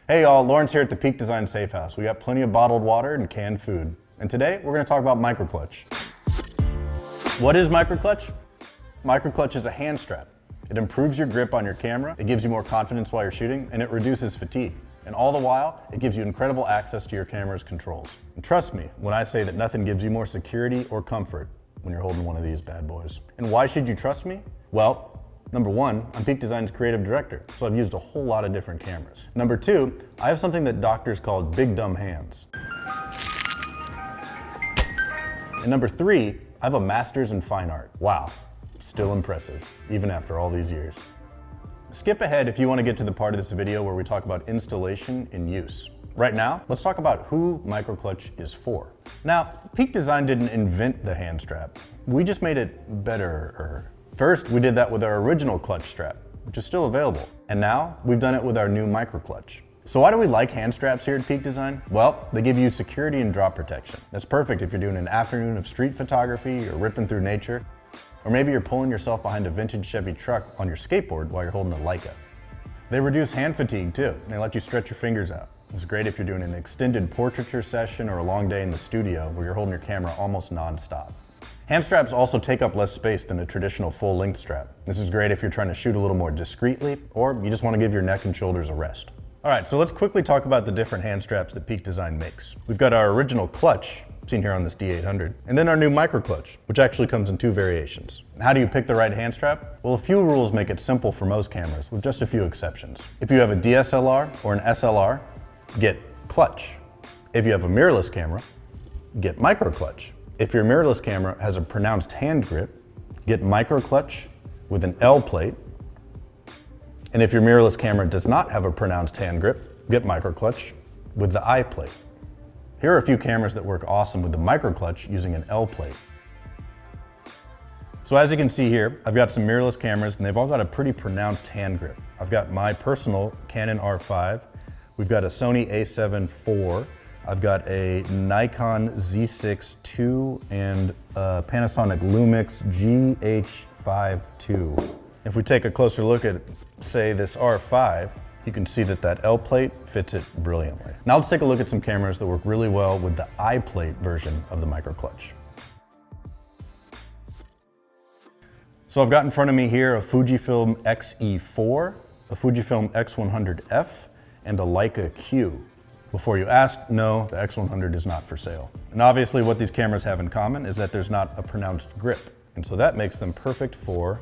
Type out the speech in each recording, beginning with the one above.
Hey y'all, Lawrence here at the Peak Design Safe House. We got plenty of bottled water and canned food. And today, we're gonna talk about MicroClutch. What is MicroClutch? MicroClutch is a hand strap. It improves your grip on your camera, it gives you more confidence while you're shooting, and it reduces fatigue. And all the while, it gives you incredible access to your camera's controls. And trust me when I say that nothing gives you more security or comfort when you're holding one of these bad boys. And why should you trust me? Well, number one, I'm Peak Design's creative director, so I've used a whole lot of different cameras. Number two, I have something that doctors call big dumb hands. And number three, I have a master's in fine art. Wow, still impressive, even after all these years. Skip ahead if you want to get to the part of this video where we talk about installation and use. Right now, let's talk about who MicroClutch is for. Now, Peak Design didn't invent the hand strap. We just made it better. First, we did that with our original clutch strap, which is still available. And now, we've done it with our new MicroClutch. So why do we like hand straps here at Peak Design? Well, they give you security and drop protection. That's perfect if you're doing an afternoon of street photography or ripping through nature, or maybe you're pulling yourself behind a vintage Chevy truck on your skateboard while you're holding a Leica. They reduce hand fatigue too. They let you stretch your fingers out. It's great if you're doing an extended portraiture session or a long day in the studio where you're holding your camera almost non-stop. Hand straps also take up less space than a traditional full-length strap. This is great if you're trying to shoot a little more discreetly, or you just want to give your neck and shoulders a rest. All right, so let's quickly talk about the different hand straps that Peak Design makes. We've got our original clutch, seen here on this D800, and then our new MicroClutch, which actually comes in two variations. And how do you pick the right hand strap? Well, a few rules make it simple for most cameras, with just a few exceptions. If you have a DSLR or an SLR, get clutch. If you have a mirrorless camera, get MicroClutch. If your mirrorless camera has a pronounced hand grip, get MicroClutch with an L plate. And if your mirrorless camera does not have a pronounced hand grip, get MicroClutch with the I plate. Here are a few cameras that work awesome with the MicroClutch using an L plate. So as you can see here, I've got some mirrorless cameras and they've all got a pretty pronounced hand grip. I've got my personal Canon R5, we've got a Sony a7 IV, I've got a Nikon Z6 II and a Panasonic Lumix GH5 II. If we take a closer look at, say, this R5, you can see that that L plate fits it brilliantly. Now let's take a look at some cameras that work really well with the I plate version of the MicroClutch. So I've got in front of me here a Fujifilm X-E4, a Fujifilm X100F, and a Leica Q. Before you ask, no, the X100 is not for sale. And obviously what these cameras have in common is that there's not a pronounced grip. And so that makes them perfect for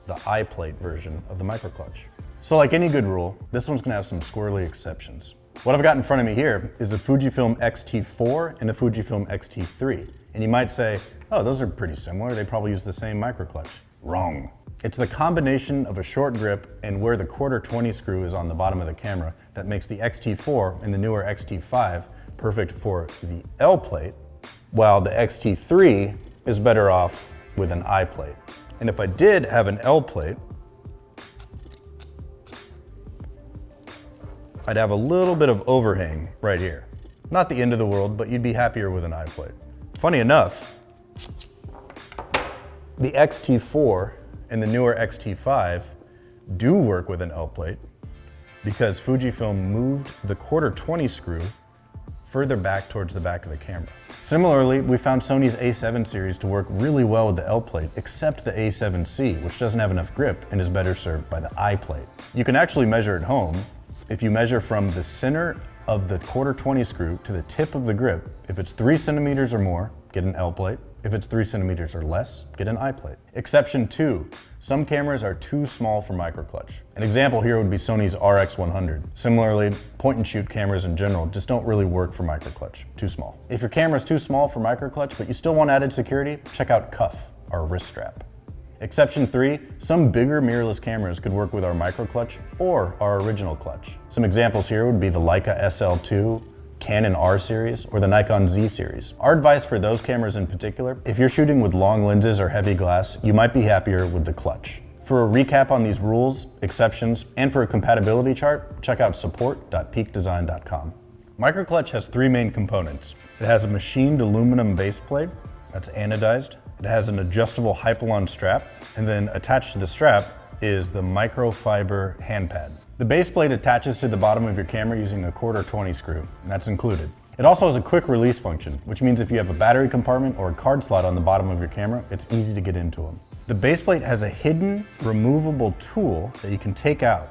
the I plate version of the MicroClutch. So like any good rule, this one's gonna have some squirrely exceptions. What I've got in front of me here is a Fujifilm X-T4 and a Fujifilm X-T3. And you might say, oh, those are pretty similar. They probably use the same MicroClutch. Wrong. It's the combination of a short grip and where the 1/4-20 screw is on the bottom of the camera that makes the X-T4 and the newer X-T5 perfect for the L plate, while the X-T3 is better off with an I plate. And if I did have an L plate, I'd have a little bit of overhang right here. Not the end of the world, but you'd be happier with an I plate. Funny enough, the X-T4 and the newer X-T5 do work with an L plate because Fujifilm moved the 1/4-20 screw further back towards the back of the camera. Similarly, we found Sony's A7 series to work really well with the L plate, except the A7C, which doesn't have enough grip and is better served by the I plate. You can actually measure at home. If you measure from the center of the 1/4-20 screw to the tip of the grip, if it's 3 centimeters or more, get an L plate. If it's 3 centimeters or less, get an I plate. Exception 2, some cameras are too small for MicroClutch. An example here would be Sony's RX100. Similarly, point and shoot cameras in general just don't really work for MicroClutch, too small. If your camera's too small for MicroClutch, but you still want added security, check out Cuff, our wrist strap. Exception 3, some bigger mirrorless cameras could work with our MicroClutch or our original clutch. Some examples here would be the Leica SL2, Canon R series, or the Nikon Z series. Our advice for those cameras in particular, if you're shooting with long lenses or heavy glass, you might be happier with the clutch. For a recap on these rules, exceptions, and for a compatibility chart, check out support.peakdesign.com. MicroClutch has 3 main components. It has a machined aluminum base plate that's anodized. It has an adjustable Hypalon strap, and then attached to the strap is the microfiber hand pad. The base plate attaches to the bottom of your camera using a 1/4-20 screw, and that's included. It also has a quick release function, which means if you have a battery compartment or a card slot on the bottom of your camera, it's easy to get into them. The base plate has a hidden removable tool that you can take out,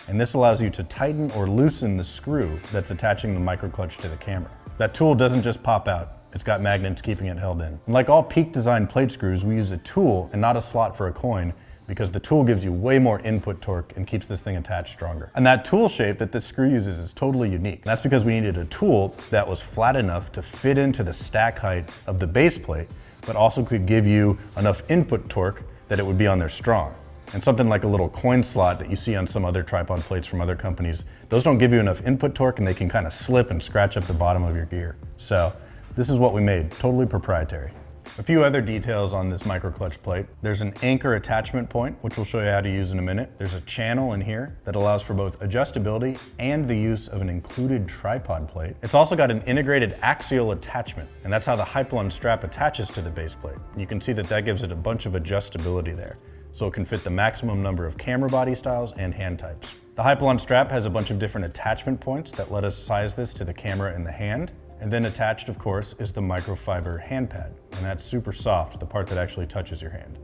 and this allows you to tighten or loosen the screw that's attaching the microclutch to the camera. That tool doesn't just pop out. It's got magnets keeping it held in. And like all Peak Design plate screws, we use a tool and not a slot for a coin because the tool gives you way more input torque and keeps this thing attached stronger. And that tool shape that this screw uses is totally unique. And that's because we needed a tool that was flat enough to fit into the stack height of the base plate, but also could give you enough input torque that it would be on there strong. And something like a little coin slot that you see on some other tripod plates from other companies, those don't give you enough input torque and they can kind of slip and scratch up the bottom of your gear. So this is what we made, totally proprietary. A few other details on this microclutch plate. There's an anchor attachment point, which we'll show you how to use in a minute. There's a channel in here that allows for both adjustability and the use of an included tripod plate. It's also got an integrated axial attachment, and that's how the Hypalon strap attaches to the base plate. And you can see that that gives it a bunch of adjustability there, so it can fit the maximum number of camera body styles and hand types. The Hypalon strap has a bunch of different attachment points that let us size this to the camera and the hand. And then attached, of course, is the microfiber hand pad. And that's super soft, the part that actually touches your hand.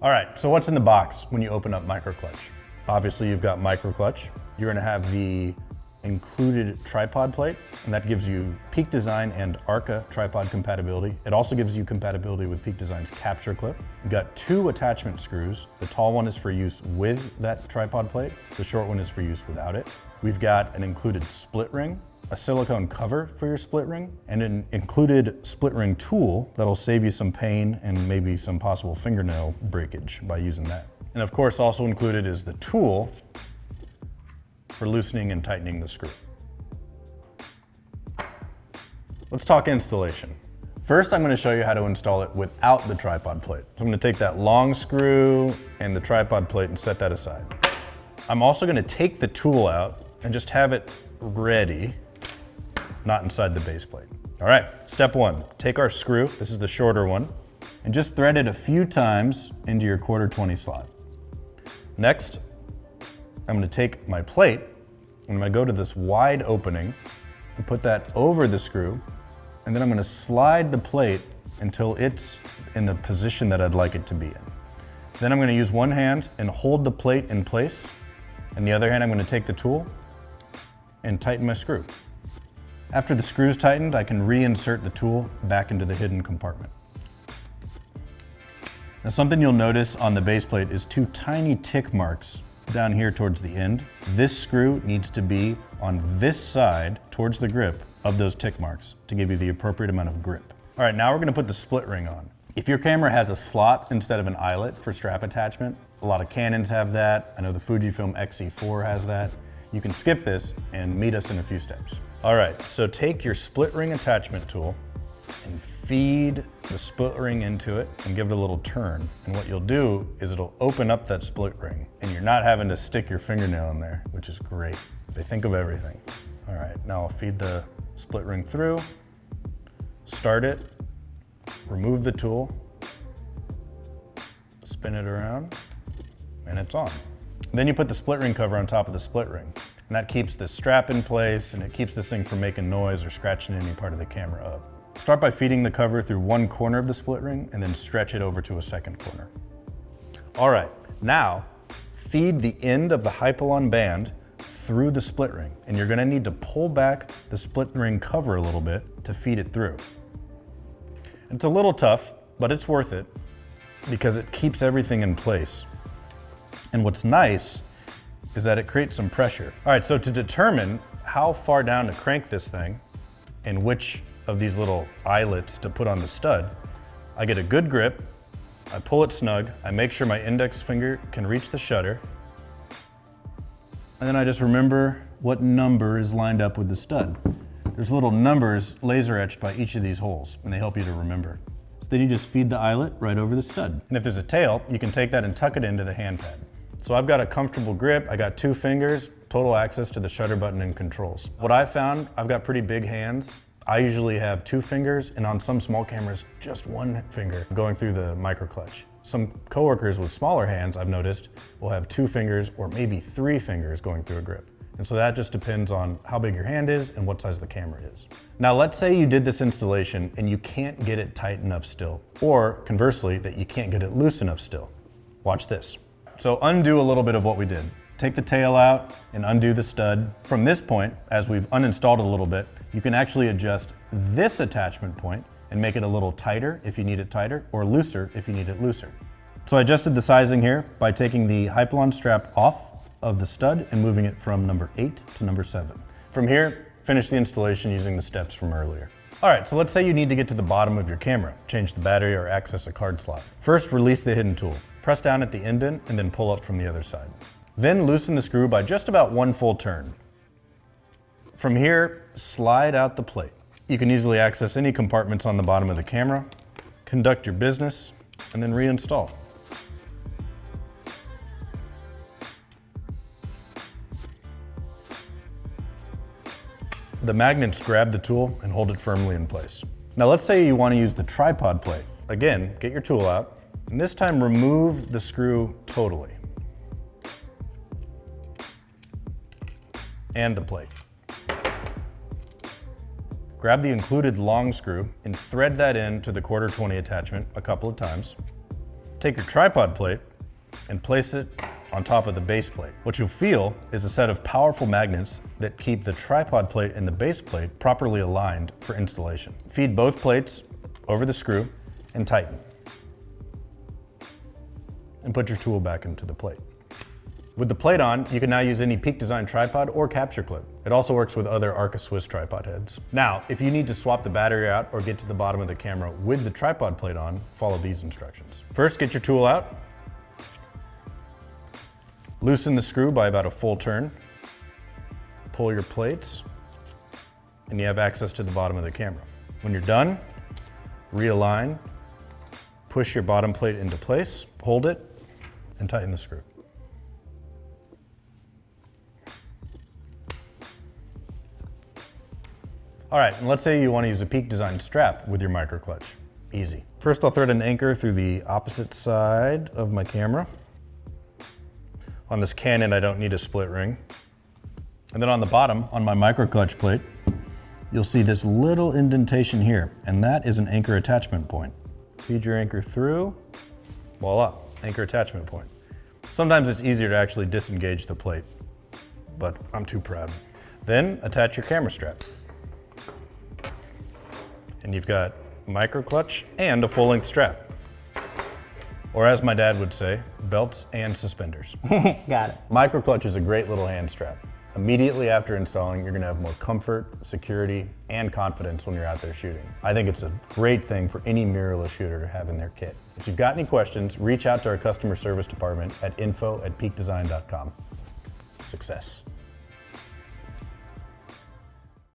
All right, so what's in the box when you open up microclutch? Obviously, you've got microclutch. You're gonna have the included tripod plate, and that gives you Peak Design and Arca tripod compatibility. It also gives you compatibility with Peak Design's capture clip. You've got 2 attachment screws. The tall one is for use with that tripod plate. The short one is for use without it. We've got an included split ring, a silicone cover for your split ring, and an included split ring tool that'll save you some pain and maybe some possible fingernail breakage by using that. And of course, also included is the tool for loosening and tightening the screw. Let's talk installation. First, I'm gonna show you how to install it without the tripod plate. So I'm gonna take that long screw and the tripod plate and set that aside. I'm also gonna take the tool out and just have it ready, not inside the base plate. All right, step 1, take our screw, this is the shorter one, and just thread it a few times into your 1/4-20 slot. Next, I'm gonna take my plate, and I'm gonna go to this wide opening and put that over the screw, and then I'm gonna slide the plate until it's in the position that I'd like it to be in. Then I'm gonna use one hand and hold the plate in place, and the other hand I'm gonna take the tool and tighten my screw. After the screw's tightened, I can reinsert the tool back into the hidden compartment. Now, something you'll notice on the base plate is 2 tiny tick marks down here towards the end. This screw needs to be on this side towards the grip of those tick marks to give you the appropriate amount of grip. All right, now we're gonna put the split ring on. If your camera has a slot instead of an eyelet for strap attachment, a lot of Canons have that. I know the Fujifilm X-E4 has that. You can skip this and meet us in a few steps. All right, so take your split ring attachment tool and feed the split ring into it and give it a little turn. And what you'll do is it'll open up that split ring and you're not having to stick your fingernail in there, which is great. They think of everything. All right, now I'll feed the split ring through, start it, remove the tool, spin it around, and it's on. Then you put the split ring cover on top of the split ring. And that keeps the strap in place and it keeps this thing from making noise or scratching any part of the camera up. Start by feeding the cover through one corner of the split ring and then stretch it over to a second corner. All right, now feed the end of the Hypalon band through the split ring, and you're gonna need to pull back the split ring cover a little bit to feed it through. It's a little tough, but it's worth it because it keeps everything in place. And what's nice is that it creates some pressure. All right, so to determine how far down to crank this thing and which of these little eyelets to put on the stud, I get a good grip, I pull it snug, I make sure my index finger can reach the shutter, and then I just remember what number is lined up with the stud. There's little numbers laser etched by each of these holes, and they help you to remember. So then you just feed the eyelet right over the stud. And if there's a tail, you can take that and tuck it into the hand pad. So I've got a comfortable grip, I got 2 fingers, total access to the shutter button and controls. What I've found, I've got pretty big hands. I usually have 2 fingers, and on some small cameras, just 1 finger going through the micro clutch. Some coworkers with smaller hands, I've noticed, will have 2 fingers or maybe 3 fingers going through a grip. And so that just depends on how big your hand is and what size the camera is. Now let's say you did this installation and you can't get it tight enough still, or conversely, that you can't get it loose enough still. Watch this. So undo a little bit of what we did. Take the tail out and undo the stud. From this point, as we've uninstalled it a little bit, you can actually adjust this attachment point and make it a little tighter if you need it tighter, or looser if you need it looser. So I adjusted the sizing here by taking the Hypalon strap off of the stud and moving it from number 8 to number 7. From here, finish the installation using the steps from earlier. All right, so let's say you need to get to the bottom of your camera, change the battery or access a card slot. First, release the hidden tool. Press down at the indent and then pull up from the other side. Then loosen the screw by just about 1 full turn. From here, slide out the plate. You can easily access any compartments on the bottom of the camera, conduct your business, and then reinstall. The magnets grab the tool and hold it firmly in place. Now let's say you want to use the tripod plate. Again, get your tool out, and this time remove the screw totally. And the plate. Grab the included long screw and thread that into the 1/4-20 attachment a couple of times. Take your tripod plate and place it on top of the base plate. What you'll feel is a set of powerful magnets that keep the tripod plate and the base plate properly aligned for installation. Feed both plates over the screw and tighten. And put your tool back into the plate. With the plate on, you can now use any Peak Design tripod or capture clip. It also works with other Arca Swiss tripod heads. Now, if you need to swap the battery out or get to the bottom of the camera with the tripod plate on, follow these instructions. First, get your tool out. Loosen the screw by about a full turn. Pull your plates, and you have access to the bottom of the camera. When you're done, realign, push your bottom plate into place, hold it, and tighten the screw. All right, and let's say you want to use a Peak Design strap with your micro clutch. Easy. First, I'll thread an anchor through the opposite side of my camera. On this Canon, I don't need a split ring. And then on the bottom, on my micro clutch plate, you'll see this little indentation here, and that is an anchor attachment point. Feed your anchor through, voila, anchor attachment point. Sometimes it's easier to actually disengage the plate, but I'm too proud. Then attach your camera strap. And you've got micro clutch and a full-length strap. Or as my dad would say, belts and suspenders. Got it. Micro clutch is a great little hand strap. Immediately after installing, you're gonna have more comfort, security, and confidence when you're out there shooting. I think it's a great thing for any mirrorless shooter to have in their kit. If you've got any questions, reach out to our customer service department at info@peakdesign.com. Success.